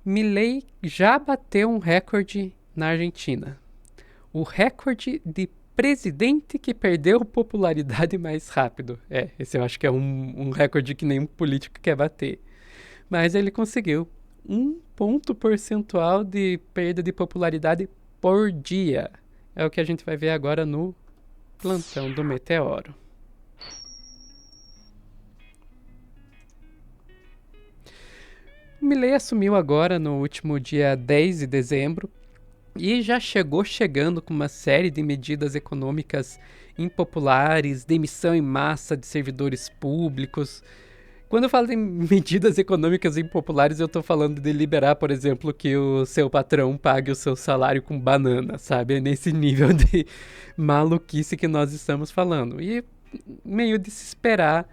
Milei já bateu um recorde na Argentina. O recorde de presidente que perdeu popularidade mais rápido. Esse eu acho que é um recorde que nenhum político quer bater. Mas ele conseguiu 1 ponto percentual de perda de popularidade por dia. É o que a gente vai ver agora no plantão do meteoro. Milei assumiu agora no último dia 10 de dezembro e já chegando com uma série de medidas econômicas impopulares, demissão em massa de servidores públicos. Quando eu falo de medidas econômicas impopulares, eu tô falando de liberar, por exemplo, que o seu patrão pague o seu salário com banana, sabe? É nesse nível de maluquice que nós estamos falando. E meio de se esperar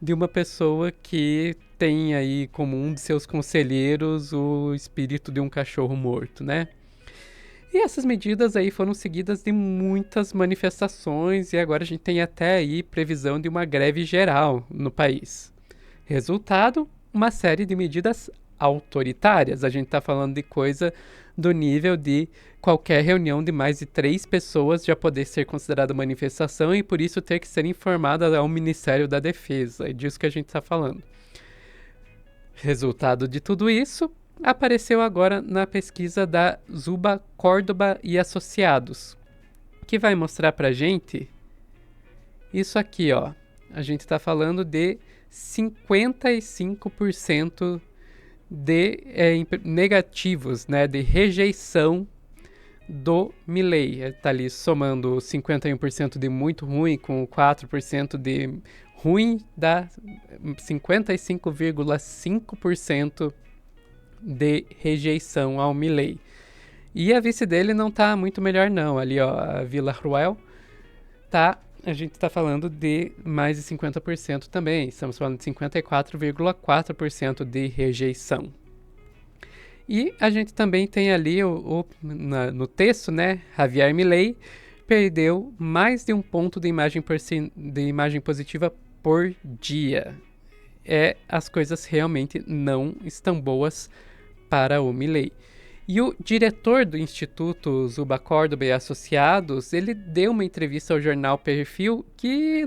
de uma pessoa que tem aí como um de seus conselheiros o espírito de um cachorro morto, né? E essas medidas aí foram seguidas de muitas manifestações e agora a gente tem até aí previsão de uma greve geral no país. Resultado, uma série de medidas autoritárias. A gente está falando de coisa do nível de qualquer reunião de mais de 3 pessoas já poder ser considerada manifestação e por isso ter que ser informada ao Ministério da Defesa. É disso que a gente está falando. Resultado de tudo isso, apareceu agora na pesquisa da Zuba, Córdoba e Associados, que vai mostrar pra gente isso aqui, ó. A gente está falando de 55% de negativos, né, de rejeição do Milei. Está ali somando 51% de muito ruim com 4% de ruim, dá 55,5% de rejeição ao Milei. E a vice dele não tá muito melhor não, ali ó, a Villarruel, a gente está falando de mais de 50% também, estamos falando de 54,4% de rejeição. E a gente também tem ali no texto, né, Javier Milei perdeu mais de 1 ponto de imagem positiva por dia. As coisas realmente não estão boas para o Milei. E o diretor do Instituto Zuba, Córdoba e Associados, ele deu uma entrevista ao jornal Perfil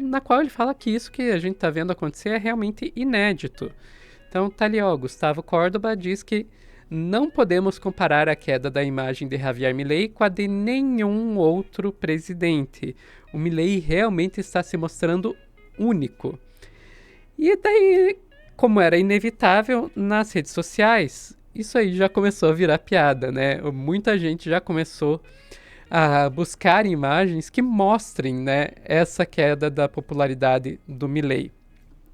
na qual ele fala que isso que a gente está vendo acontecer é realmente inédito. Então tá ali, ó, Gustavo Córdoba diz que não podemos comparar a queda da imagem de Javier Milei com a de nenhum outro presidente. O Milei realmente está se mostrando único. E daí, como era inevitável, nas redes sociais, isso aí já começou a virar piada, né? Muita gente já começou a buscar imagens que mostrem, né, essa queda da popularidade do Milei.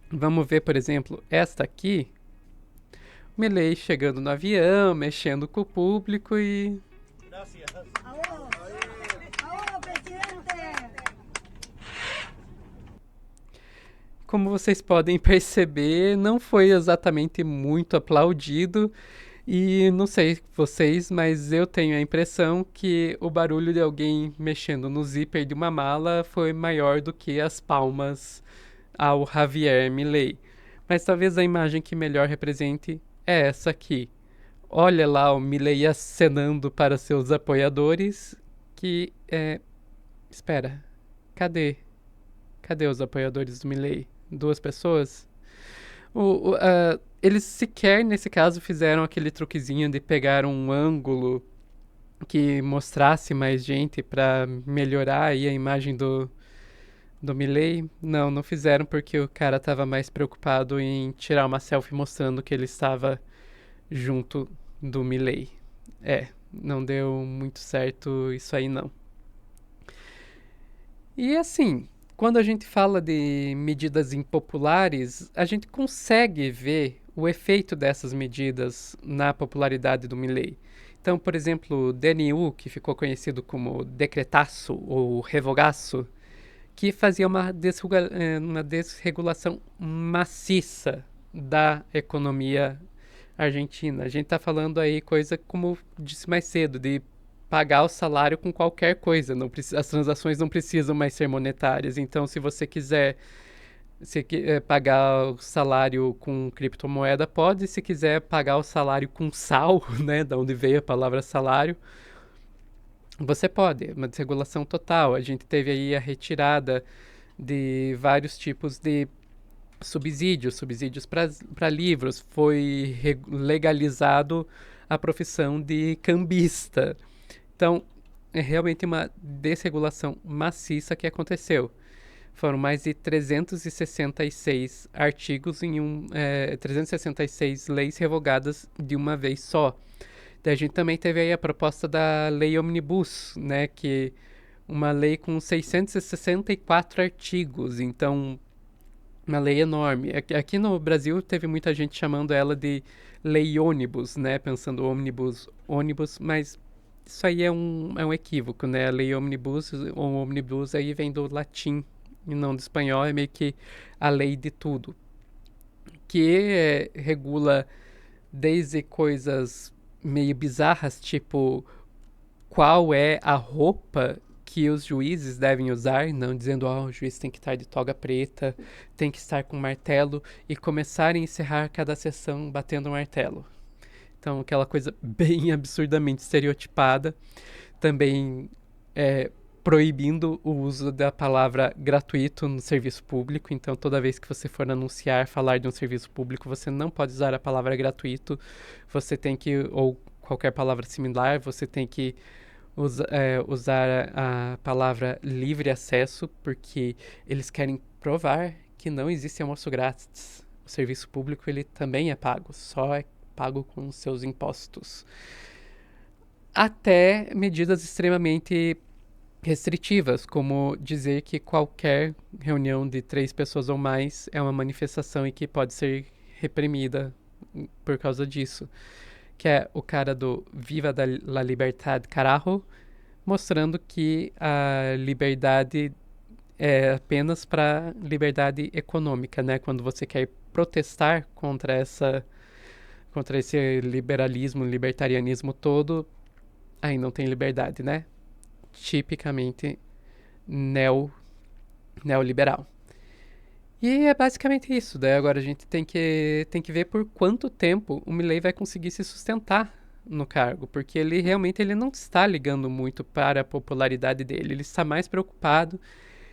Vamos ver, por exemplo, esta aqui. Milei chegando no avião, mexendo com o público e... Como vocês podem perceber, não foi exatamente muito aplaudido. E não sei vocês, mas eu tenho a impressão que o barulho de alguém mexendo no zíper de uma mala foi maior do que as palmas ao Javier Milei. Mas talvez a imagem que melhor represente é essa aqui. Olha lá o Milei acenando para seus apoiadores que Espera, cadê? Cadê os apoiadores do Milei? 2 pessoas? Eles sequer, nesse caso, fizeram aquele truquezinho de pegar um ângulo que mostrasse mais gente para melhorar aí a imagem do Milei. Não fizeram porque o cara estava mais preocupado em tirar uma selfie mostrando que ele estava junto do Milei. Não deu muito certo isso aí não. E assim, quando a gente fala de medidas impopulares, a gente consegue ver o efeito dessas medidas na popularidade do Milei. Então, por exemplo, o DNU, que ficou conhecido como decretaço ou revogaço, que fazia uma desregulação maciça da economia argentina. A gente está falando aí coisa, como disse mais cedo, de pagar o salário com qualquer coisa. As transações não precisam mais ser monetárias. Então, se você quiser Se pagar o salário com criptomoeda, pode. Se quiser pagar o salário com sal, né, da onde veio a palavra salário, você pode. Uma desregulação total. A gente teve aí a retirada de vários tipos de subsídios para livros. Foi legalizado a profissão de cambista. Então, é realmente uma desregulação maciça que aconteceu. Foram mais de 366 artigos 366 leis revogadas de uma vez só. Daí a gente também teve aí a proposta da Lei Omnibus, né, que uma lei com 664 artigos, então uma lei enorme. Aqui no Brasil teve muita gente chamando ela de Lei Ônibus, né, pensando ônibus, mas isso aí é um equívoco, né? A Lei Omnibus, o Omnibus aí vem do latim e não do espanhol, é meio que a lei de tudo, que regula desde coisas meio bizarras, tipo qual é a roupa que os juízes devem usar, não dizendo, o juiz tem que estar de toga preta, tem que estar com martelo e começar e encerrar cada sessão batendo um martelo. Então, aquela coisa bem absurdamente estereotipada. Também proibindo o uso da palavra gratuito no serviço público. Então, toda vez que você for anunciar, falar de um serviço público, você não pode usar a palavra gratuito. Você tem que, ou qualquer palavra similar, você tem que usar a palavra livre acesso, porque eles querem provar que não existe almoço grátis. O serviço público ele também é pago, só é pago com seus impostos. Até medidas extremamente restritivas, como dizer que qualquer reunião de 3 pessoas ou mais é uma manifestação e que pode ser reprimida por causa disso. Que é o cara do Viva la Libertad, carajo, mostrando que a liberdade é apenas para liberdade econômica, né? Quando você quer protestar contra esse liberalismo, libertarianismo todo, aí não tem liberdade, né? Tipicamente neoliberal. E é basicamente isso. Daí agora a gente tem que ver por quanto tempo o Milei vai conseguir se sustentar no cargo, porque ele realmente não está ligando muito para a popularidade dele. Ele está mais preocupado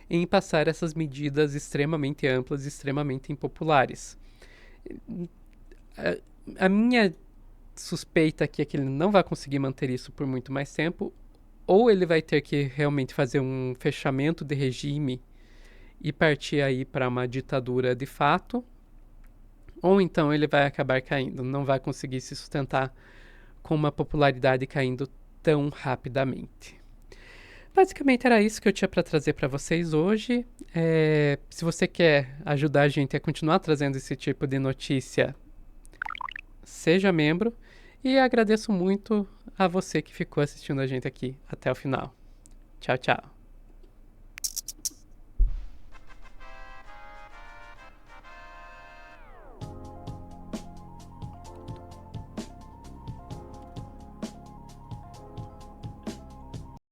em passar essas medidas extremamente amplas, extremamente impopulares. A minha suspeita aqui é que ele não vai conseguir manter isso por muito mais tempo, ou ele vai ter que realmente fazer um fechamento de regime e partir aí para uma ditadura de fato, ou então ele vai acabar caindo, não vai conseguir se sustentar com uma popularidade caindo tão rapidamente. Basicamente era isso que eu tinha para trazer para vocês hoje. Se você quer ajudar a gente a continuar trazendo esse tipo de notícia, seja membro. E agradeço muito a você que ficou assistindo a gente aqui até o final. Tchau, tchau.